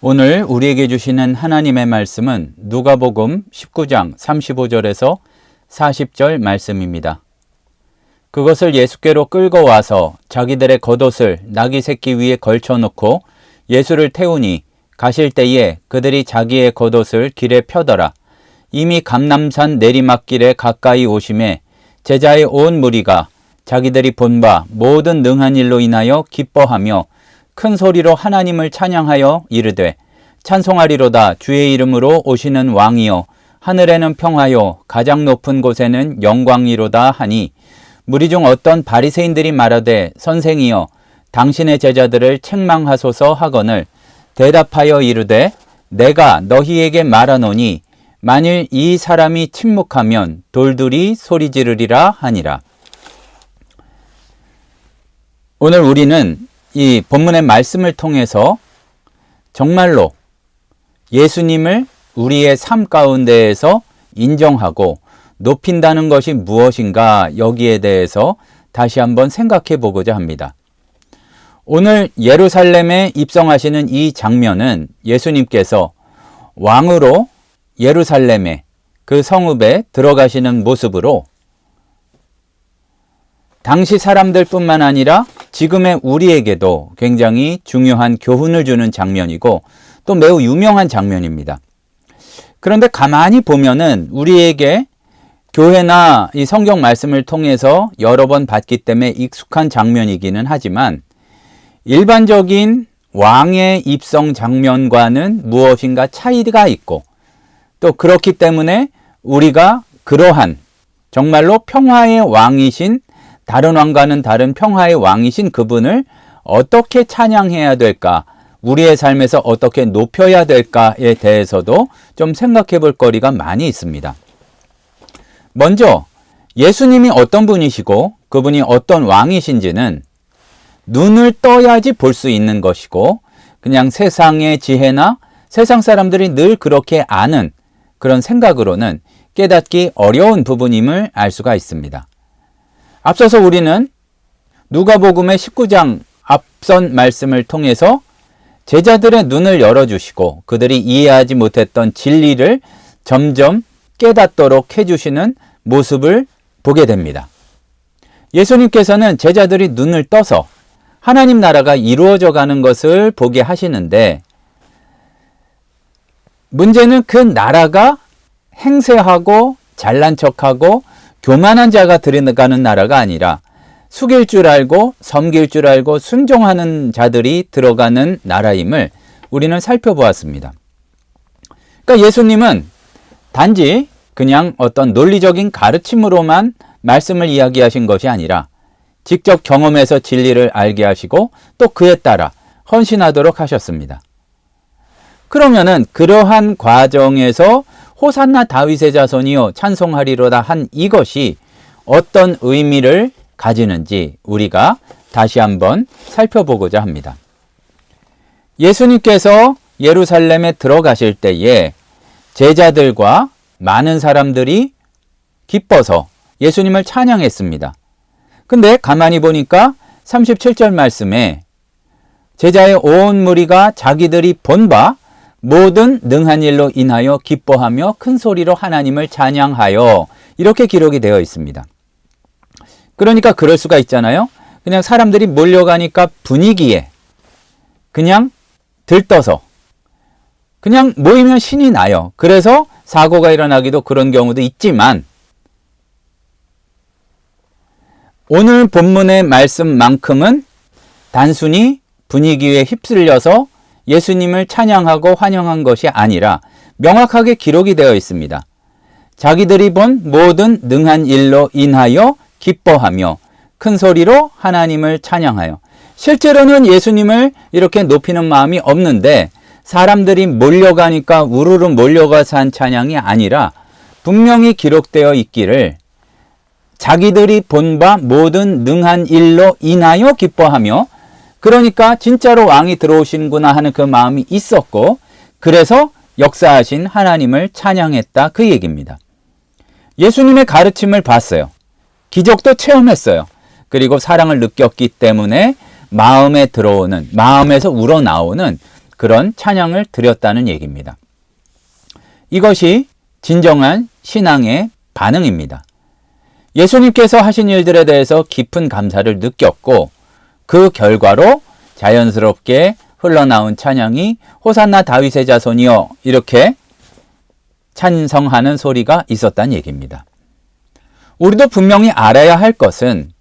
오늘 우리에게 주시는 하나님의 말씀은 누가복음 19장 35절에서 40절 말씀입니다. 그것을 예수께로 끌고 와서 자기들의 겉옷을 나귀 새끼 위에 걸쳐놓고 예수를 태우니 가실 때에 그들이 자기의 겉옷을 길에 펴더라. 이미 감람산 내리막길에 가까이 오심에 제자의 온 무리가 자기들이 본 바 모든 능한 일로 인하여 기뻐하며 큰 소리로 하나님을 찬양하여 이르되 찬송하리로다 주의 이름으로 오시는 왕이여 하늘에는 평화요 가장 높은 곳에는 영광이로다 하니 무리 중 어떤 바리새인들이 말하되 선생이여 당신의 제자들을 책망하소서 하거늘 대답하여 이르되 내가 너희에게 말하노니 만일 이 사람이 침묵하면 돌들이 소리 지르리라 하니라. 오늘 우리는 이 본문의 말씀을 통해서 정말로 예수님을 우리의 삶 가운데에서 인정하고 높인다는 것이 무엇인가 여기에 대해서 다시 한번 생각해 보고자 합니다. 오늘 예루살렘에 입성하시는 이 장면은 예수님께서 왕으로 예루살렘에 그 성읍에 들어가시는 모습으로 당시 사람들뿐만 아니라 지금의 우리에게도 굉장히 중요한 교훈을 주는 장면이고 또 매우 유명한 장면입니다. 그런데 가만히 보면은 우리에게 교회나 이 성경 말씀을 통해서 여러 번 봤기 때문에 익숙한 장면이기는 하지만 일반적인 왕의 입성 장면과는 무엇인가 차이가 있고 또 그렇기 때문에 우리가 그러한 정말로 평화의 왕이신 다른 왕과는 다른 평화의 왕이신 그분을 어떻게 찬양해야 될까, 우리의 삶에서 어떻게 높여야 될까에 대해서도 좀 생각해 볼 거리가 많이 있습니다. 먼저 예수님이 어떤 분이시고 그분이 어떤 왕이신지는 눈을 떠야지 볼 수 있는 것이고 그냥 세상의 지혜나 세상 사람들이 늘 그렇게 아는 그런 생각으로는 깨닫기 어려운 부분임을 알 수가 있습니다. 앞서서 우리는 누가복음의 19장 앞선 말씀을 통해서 제자들의 눈을 열어주시고 그들이 이해하지 못했던 진리를 점점 깨닫도록 해주시는 모습을 보게 됩니다. 예수님께서는 제자들이 눈을 떠서 하나님 나라가 이루어져 가는 것을 보게 하시는데 문제는 그 나라가 행세하고 잘난 척하고 교만한 자가 들어가는 나라가 아니라 숙일 줄 알고 섬길 줄 알고 순종하는 자들이 들어가는 나라임을 우리는 살펴보았습니다. 그러니까 예수님은 단지 그냥 어떤 논리적인 가르침으로만 말씀을 이야기하신 것이 아니라 직접 경험해서 진리를 알게 하시고 또 그에 따라 헌신하도록 하셨습니다. 그러면은 그러한 과정에서 호산나 다윗의 자손이여 찬송하리로다 한 이것이 어떤 의미를 가지는지 우리가 다시 한번 살펴보고자 합니다. 예수님께서 예루살렘에 들어가실 때에 제자들과 많은 사람들이 기뻐서 예수님을 찬양했습니다. 근데 가만히 보니까 37절 말씀에 제자의 온 무리가 자기들이 본 바 모든 능한 일로 인하여 기뻐하며 큰 소리로 하나님을 찬양하여 이렇게 기록이 되어 있습니다. 그러니까 그럴 수가 있잖아요. 그냥 사람들이 몰려가니까 분위기에 그냥 들떠서 그냥 모이면 신이 나요. 그래서 사고가 일어나기도 그런 경우도 있지만 오늘 본문의 말씀만큼은 단순히 분위기에 휩쓸려서 예수님을 찬양하고 환영한 것이 아니라 명확하게 기록이 되어 있습니다. 자기들이 본 모든 능한 일로 인하여 기뻐하며 큰 소리로 하나님을 찬양하여 실제로는 예수님을 이렇게 높이는 마음이 없는데 사람들이 몰려가니까 우르르 몰려가서 한 찬양이 아니라 분명히 기록되어 있기를 자기들이 본 바 모든 능한 일로 인하여 기뻐하며 그러니까 진짜로 왕이 들어오시는구나 하는 그 마음이 있었고 그래서 역사하신 하나님을 찬양했다 그 얘기입니다. 예수님의 가르침을 봤어요. 기적도 체험했어요. 그리고 사랑을 느꼈기 때문에 마음에 들어오는, 마음에서 우러나오는 그런 찬양을 드렸다는 얘기입니다. 이것이 진정한 신앙의 반응입니다. 예수님께서 하신 일들에 대해서 깊은 감사를 느꼈고 그 결과로 자연스럽게 흘러나온 찬양이 호산나 다윗의 자손이여 이렇게 찬성하는 소리가 있었다는 얘기입니다. 우리도 분명히 알아야 할 것은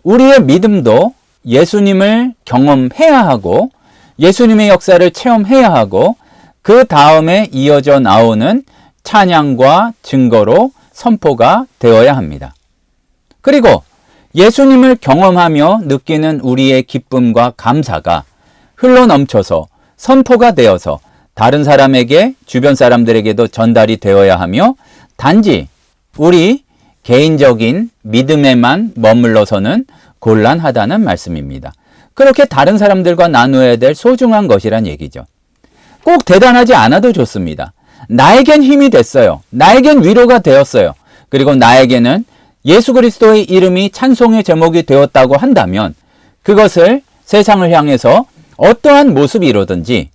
우리의 믿음도 예수님을 경험해야 하고 예수님의 역사를 체험해야 하고 그 다음에 이어져 나오는 찬양과 증거로 선포가 되어야 합니다. 그리고 예수님을 경험하며 느끼는 우리의 기쁨과 감사가 흘러넘쳐서 선포가 되어서 다른 사람에게, 주변 사람들에게도 전달이 되어야 하며 단지 우리 개인적인 믿음에만 머물러서는 곤란하다는 말씀입니다. 그렇게 다른 사람들과 나누어야 될 소중한 것이란 얘기죠. 꼭 대단하지 않아도 좋습니다. 나에겐 힘이 됐어요. 나에겐 위로가 되었어요. 그리고 나에게는 예수 그리스도의 이름이 찬송의 제목이 되었다고 한다면 그것을 세상을 향해서 어떠한 모습이로든지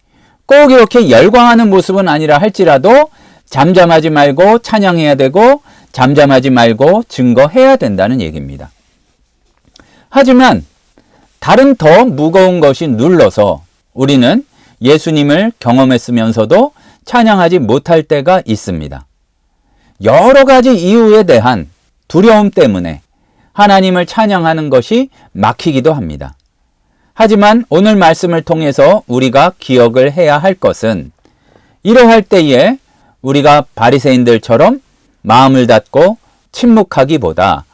꼭 이렇게 열광하는 모습은 아니라 할지라도 잠잠하지 말고 찬양해야 되고 잠잠하지 말고 증거해야 된다는 얘기입니다. 하지만 다른 더 무거운 것이 눌러서 우리는 예수님을 경험했으면서도 찬양하지 못할 때가 있습니다. 여러 가지 이유에 대한 두려움 때문에 하나님을 찬양하는 것이 막히기도 합니다. 하지만 오늘 말씀을 통해서 우리가 기억을 해야 할 것은 이러할 때에 우리가 바리새인들처럼 마음을 닫고 침묵하기보다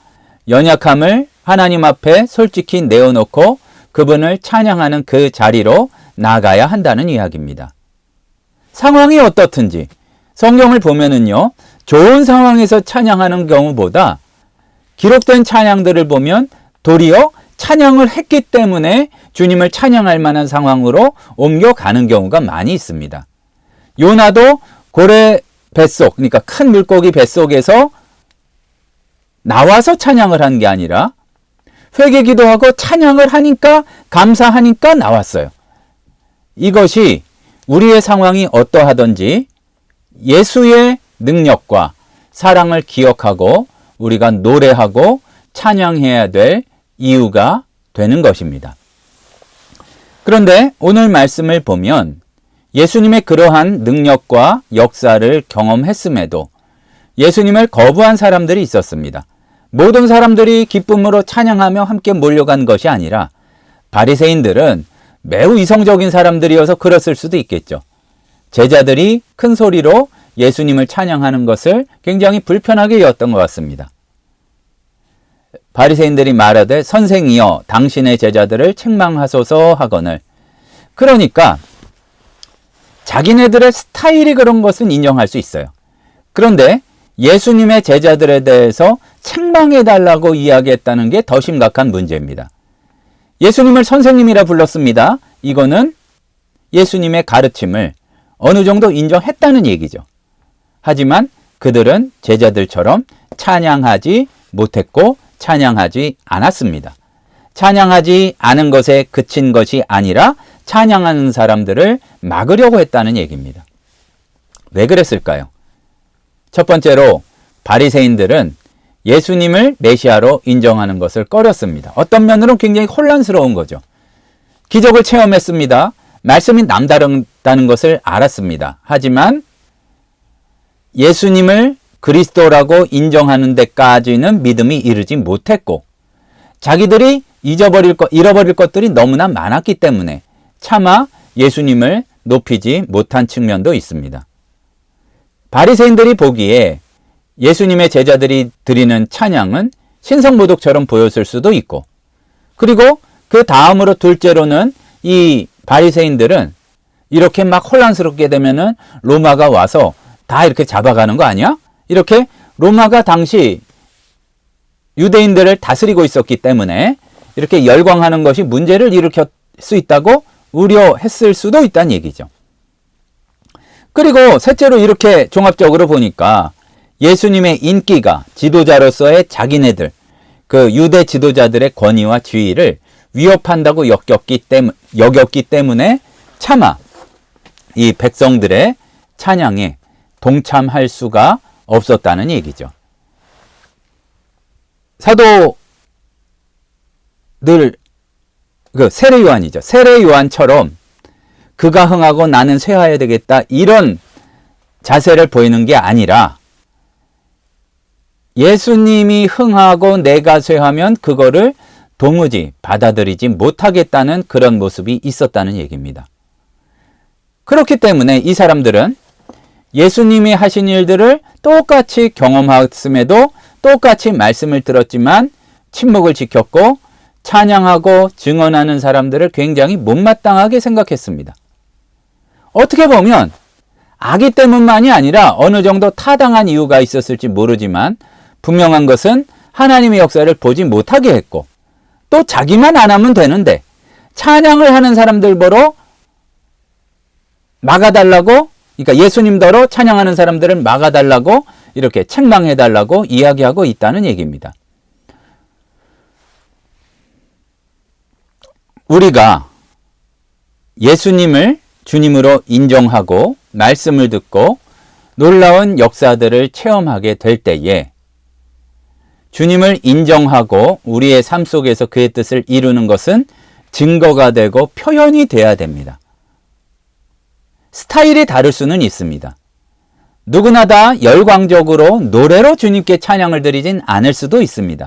연약함을 하나님 앞에 솔직히 내어놓고 그분을 찬양하는 그 자리로 나가야 한다는 이야기입니다. 상황이 어떻든지 성경을 보면은요, 좋은 상황에서 찬양하는 경우보다 기록된 찬양들을 보면 도리어 찬양을 했기 때문에 주님을 찬양할 만한 상황으로 옮겨가는 경우가 많이 있습니다. 요나도 고래 뱃속, 그러니까 큰 물고기 뱃속에서 나와서 찬양을 한 게 아니라 회개기도하고 찬양을 하니까 감사하니까 나왔어요. 이것이 우리의 상황이 어떠하든지 예수의 능력과 사랑을 기억하고 우리가 노래하고 찬양해야 될 이유가 되는 것입니다. 그런데 오늘 말씀을 보면 예수님의 그러한 능력과 역사를 경험했음에도 예수님을 거부한 사람들이 있었습니다. 모든 사람들이 기쁨으로 찬양하며 함께 몰려간 것이 아니라 바리새인들은 매우 이성적인 사람들이어서 그랬을 수도 있겠죠. 제자들이 큰 소리로 예수님을 찬양하는 것을 굉장히 불편하게 여겼던 것 같습니다. 바리새인들이 말하되 선생이여 당신의 제자들을 책망하소서 하거늘. 그러니까 자기네들의 스타일이 그런 것은 인정할 수 있어요. 그런데 예수님의 제자들에 대해서 책망해달라고 이야기했다는 게 더 심각한 문제입니다. 예수님을 선생님이라 불렀습니다. 이거는 예수님의 가르침을 어느 정도 인정했다는 얘기죠. 하지만 그들은 제자들처럼 찬양하지 못했고 찬양하지 않았습니다. 찬양하지 않은 것에 그친 것이 아니라 찬양하는 사람들을 막으려고 했다는 얘기입니다. 왜 그랬을까요? 첫 번째로 바리새인들은 예수님을 메시아로 인정하는 것을 꺼렸습니다. 어떤 면으로 굉장히 혼란스러운 거죠. 기적을 체험했습니다. 말씀이 남다르다는 것을 알았습니다. 하지만 예수님을 그리스도라고 인정하는 데까지는 믿음이 이르지 못했고 자기들이 잃어버릴 것들이 너무나 많았기 때문에 차마 예수님을 높이지 못한 측면도 있습니다. 바리새인들이 보기에 예수님의 제자들이 드리는 찬양은 신성모독처럼 보였을 수도 있고 그리고 그 다음으로 둘째로는 이 바리새인들은 이렇게 막 혼란스럽게 되면은 로마가 와서 다 이렇게 잡아가는 거 아니야? 이렇게 로마가 당시 유대인들을 다스리고 있었기 때문에 이렇게 열광하는 것이 문제를 일으킬 수 있다고 우려했을 수도 있다는 얘기죠. 그리고 셋째로 이렇게 종합적으로 보니까 예수님의 인기가 지도자로서의 자기네들, 그 유대 지도자들의 권위와 지위를 위협한다고 여겼기 때문에 차마 이 백성들의 찬양에 동참할 수가 없었다는 얘기죠. 사도들, 세례 요한이죠. 세례 요한처럼 그가 흥하고 나는 쇠하여야 되겠다, 이런 자세를 보이는 게 아니라 예수님이 흥하고 내가 쇠하면 그거를 도무지 받아들이지 못하겠다는 그런 모습이 있었다는 얘기입니다. 그렇기 때문에 이 사람들은 예수님이 하신 일들을 똑같이 경험했음에도 똑같이 말씀을 들었지만 침묵을 지켰고 찬양하고 증언하는 사람들을 굉장히 못마땅하게 생각했습니다. 어떻게 보면 악의 때문만이 아니라 어느 정도 타당한 이유가 있었을지 모르지만 분명한 것은 하나님의 역사를 보지 못하게 했고 또 자기만 안 하면 되는데 찬양을 하는 사람들 보러 막아달라고, 그러니까 예수님더러 찬양하는 사람들을 막아달라고 이렇게 책망해달라고 이야기하고 있다는 얘기입니다. 우리가 예수님을 주님으로 인정하고 말씀을 듣고 놀라운 역사들을 체험하게 될 때에 주님을 인정하고 우리의 삶 속에서 그의 뜻을 이루는 것은 증거가 되고 표현이 돼야 됩니다. 스타일이 다를 수는 있습니다. 누구나 다 열광적으로 노래로 주님께 찬양을 드리진 않을 수도 있습니다.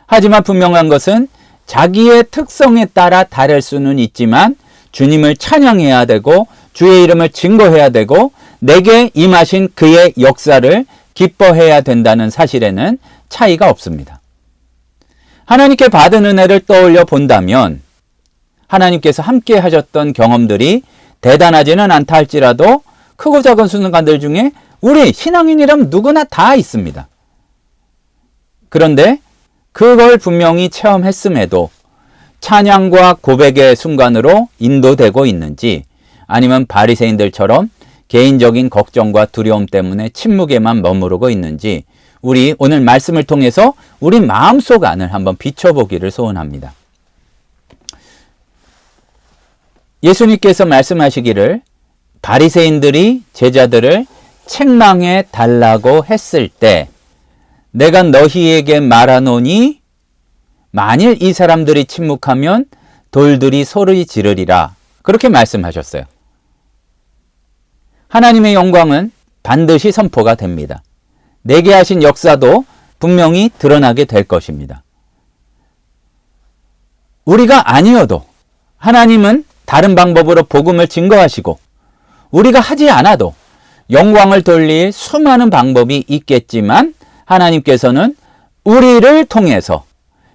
하지만 분명한 것은 자기의 특성에 따라 다를 수는 있지만 주님을 찬양해야 되고 주의 이름을 증거해야 되고 내게 임하신 그의 역사를 기뻐해야 된다는 사실에는 차이가 없습니다. 하나님께 받은 은혜를 떠올려 본다면 하나님께서 함께 하셨던 경험들이 대단하지는 않다 할지라도 크고 작은 순간들 중에 우리 신앙인이라면 누구나 다 있습니다. 그런데 그걸 분명히 체험했음에도 찬양과 고백의 순간으로 인도되고 있는지 아니면 바리새인들처럼 개인적인 걱정과 두려움 때문에 침묵에만 머무르고 있는지 우리 오늘 말씀을 통해서 우리 마음속 안을 한번 비춰보기를 소원합니다. 예수님께서 말씀하시기를 바리새인들이 제자들을 책망해 달라고 했을 때 내가 너희에게 말하노니 만일 이 사람들이 침묵하면 돌들이 소리 지르리라, 그렇게 말씀하셨어요. 하나님의 영광은 반드시 선포가 됩니다. 내게 하신 역사도 분명히 드러나게 될 것입니다. 우리가 아니어도 하나님은 다른 방법으로 복음을 증거하시고 우리가 하지 않아도 영광을 돌릴 수많은 방법이 있겠지만 하나님께서는 우리를 통해서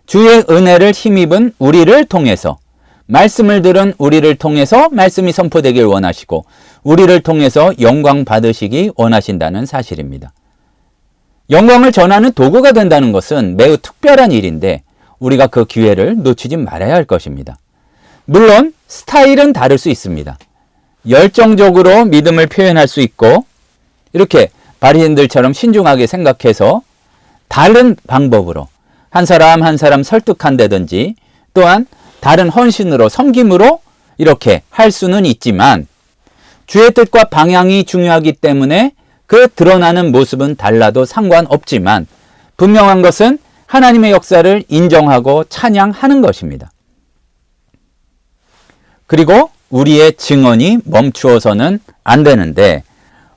주의 은혜를 힘입은 우리를 통해서 말씀을 들은 우리를 통해서 말씀이 선포되길 원하시고 우리를 통해서 영광 받으시기 원하신다는 사실입니다. 영광을 전하는 도구가 된다는 것은 매우 특별한 일인데 우리가 그 기회를 놓치지 말아야 할 것입니다. 물론 스타일은 다를 수 있습니다. 열정적으로 믿음을 표현할 수 있고 이렇게 바리새인들처럼 신중하게 생각해서 다른 방법으로 한 사람 한 사람 설득한다든지 또한 다른 헌신으로 섬김으로 이렇게 할 수는 있지만 주의 뜻과 방향이 중요하기 때문에 그 드러나는 모습은 달라도 상관없지만 분명한 것은 하나님의 역사를 인정하고 찬양하는 것입니다. 그리고 우리의 증언이 멈추어서는 안 되는데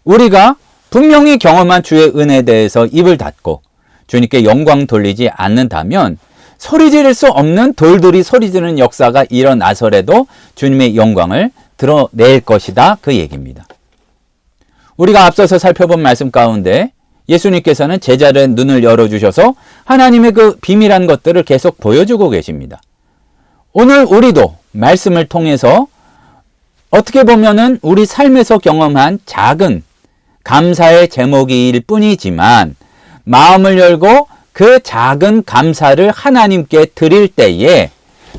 우리가 분명히 경험한 주의 은혜에 대해서 입을 닫고 주님께 영광 돌리지 않는다면 소리 지를 수 없는 돌들이 소리 지르는 역사가 일어나서라도 주님의 영광을 드러낼 것이다, 그 얘기입니다. 우리가 앞서서 살펴본 말씀 가운데 예수님께서는 제자들의 눈을 열어주셔서 하나님의 그 비밀한 것들을 계속 보여주고 계십니다. 오늘 우리도 말씀을 통해서 어떻게 보면은 우리 삶에서 경험한 작은 감사의 제목일 뿐이지만 마음을 열고 그 작은 감사를 하나님께 드릴 때에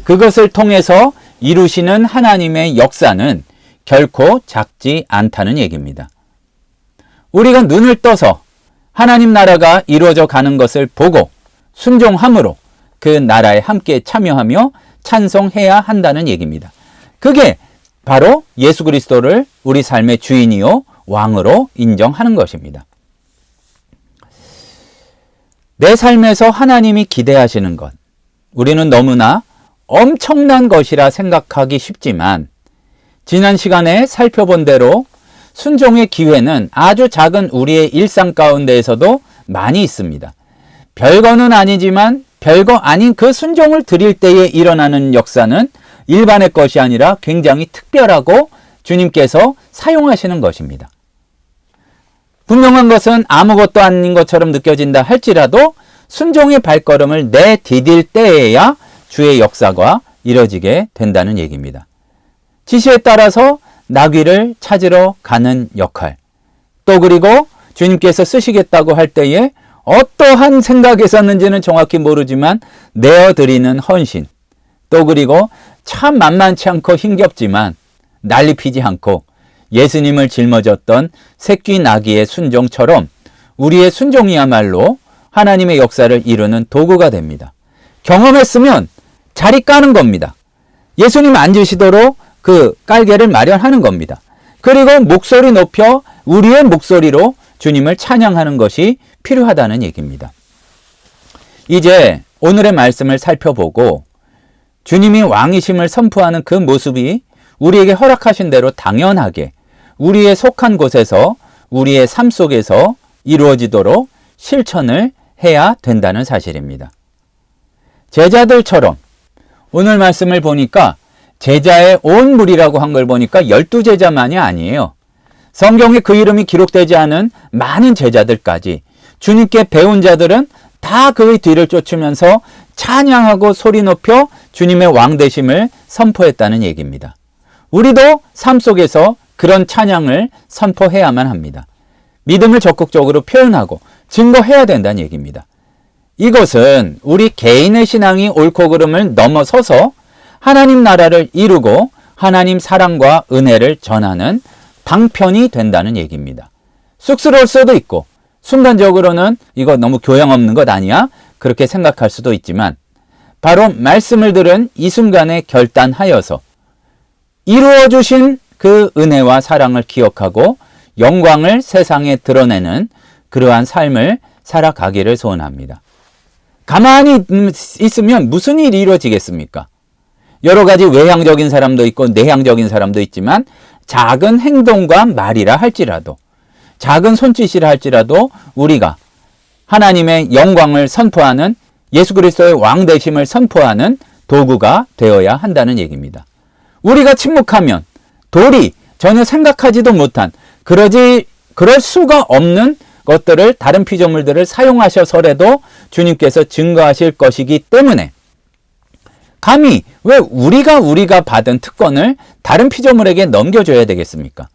그것을 통해서 이루시는 하나님의 역사는 결코 작지 않다는 얘기입니다. 우리가 눈을 떠서 하나님 나라가 이루어져 가는 것을 보고 순종함으로 그 나라에 함께 참여하며 찬송해야 한다는 얘기입니다. 그게 바로 예수 그리스도를 우리 삶의 주인이요 왕으로 인정하는 것입니다. 내 삶에서 하나님이 기대하시는 것, 우리는 너무나 엄청난 것이라 생각하기 쉽지만 지난 시간에 살펴본 대로 순종의 기회는 아주 작은 우리의 일상 가운데에서도 많이 있습니다. 별거는 아니지만 별거 아닌 그 순종을 드릴 때에 일어나는 역사는 일반의 것이 아니라 굉장히 특별하고 주님께서 사용하시는 것입니다. 분명한 것은 아무것도 아닌 것처럼 느껴진다 할지라도 순종의 발걸음을 내디딜 때에야 주의 역사가 이뤄지게 된다는 얘기입니다. 지시에 따라서 나귀를 찾으러 가는 역할, 또 그리고 주님께서 쓰시겠다고 할 때에 어떠한 생각이 있었는지는 정확히 모르지만 내어드리는 헌신, 또 그리고 참 만만치 않고 힘겹지만 난리 피지 않고 예수님을 짊어졌던 새끼 나귀의 순종처럼 우리의 순종이야말로 하나님의 역사를 이루는 도구가 됩니다. 경험했으면 자리 까는 겁니다. 예수님 앉으시도록 그 깔개를 마련하는 겁니다. 그리고 목소리 높여 우리의 목소리로 주님을 찬양하는 것이 필요하다는 얘기입니다. 이제 오늘의 말씀을 살펴보고 주님이 왕이심을 선포하는 그 모습이 우리에게 허락하신 대로 당연하게 우리의 속한 곳에서 우리의 삶 속에서 이루어지도록 실천을 해야 된다는 사실입니다. 제자들처럼 오늘 말씀을 보니까 제자의 온 무리라고 한 걸 보니까 12제자만이 아니에요. 성경에 그 이름이 기록되지 않은 많은 제자들까지 주님께 배운 자들은 다 그의 뒤를 쫓으면서 찬양하고 소리 높여 주님의 왕 되심을 선포했다는 얘기입니다. 우리도 삶 속에서 그런 찬양을 선포해야만 합니다. 믿음을 적극적으로 표현하고 증거해야 된다는 얘기입니다. 이것은 우리 개인의 신앙이 옳고 그름을 넘어서서 하나님 나라를 이루고 하나님 사랑과 은혜를 전하는 방편이 된다는 얘기입니다. 쑥스러울 수도 있고 순간적으로는 이거 너무 교양 없는 것 아니야? 그렇게 생각할 수도 있지만 바로 말씀을 들은 이 순간에 결단하여서 이루어 주신 그 은혜와 사랑을 기억하고 영광을 세상에 드러내는 그러한 삶을 살아가기를 소원합니다. 가만히 있으면 무슨 일이 이루어지겠습니까? 여러 가지 외향적인 사람도 있고 내향적인 사람도 있지만 작은 행동과 말이라 할지라도 작은 손짓이라 할지라도 우리가 하나님의 영광을 선포하는 예수 그리스도의 왕 되심을 선포하는 도구가 되어야 한다는 얘기입니다. 우리가 침묵하면 도리 전혀 생각하지도 못한 그럴 수가 없는 것들을 다른 피조물들을 사용하셔서라도 주님께서 증거하실 것이기 때문에 감히 왜 우리가 받은 특권을 다른 피조물에게 넘겨줘야 되겠습니까?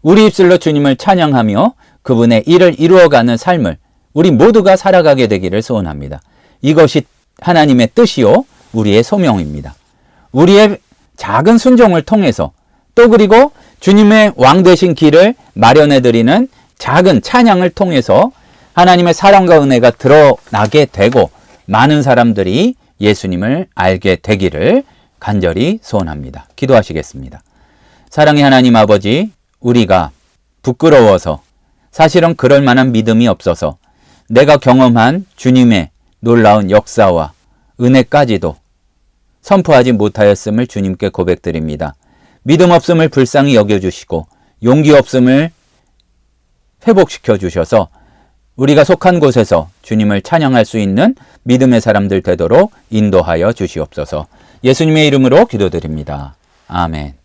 우리 입술로 주님을 찬양하며 그분의 일을 이루어가는 삶을 우리 모두가 살아가게 되기를 소원합니다. 이것이 하나님의 뜻이요 우리의 소명입니다. 우리의 작은 순종을 통해서 또 그리고 주님의 왕 되신 길을 마련해드리는 작은 찬양을 통해서 하나님의 사랑과 은혜가 드러나게 되고 많은 사람들이 예수님을 알게 되기를 간절히 소원합니다. 기도하시겠습니다. 사랑의 하나님 아버지, 우리가 부끄러워서 사실은 그럴 만한 믿음이 없어서 내가 경험한 주님의 놀라운 역사와 은혜까지도 선포하지 못하였음을 주님께 고백드립니다. 믿음 없음을 불쌍히 여겨주시고 용기 없음을 회복시켜 주셔서 우리가 속한 곳에서 주님을 찬양할 수 있는 믿음의 사람들 되도록 인도하여 주시옵소서. 예수님의 이름으로 기도드립니다. 아멘.